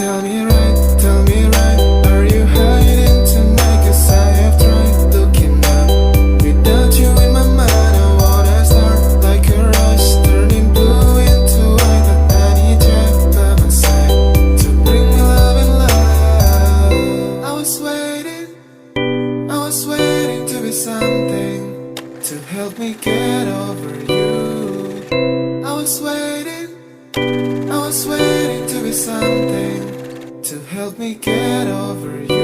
tell me right, are you hiding tonight? 'Cause I have tried looking up. Without you in my mind, I wanna start like a rush, turning blue into white. But I need you by my side to bring me love and love. I was waiting to be something to help me get over you. I was waiting to be something to help me get over you.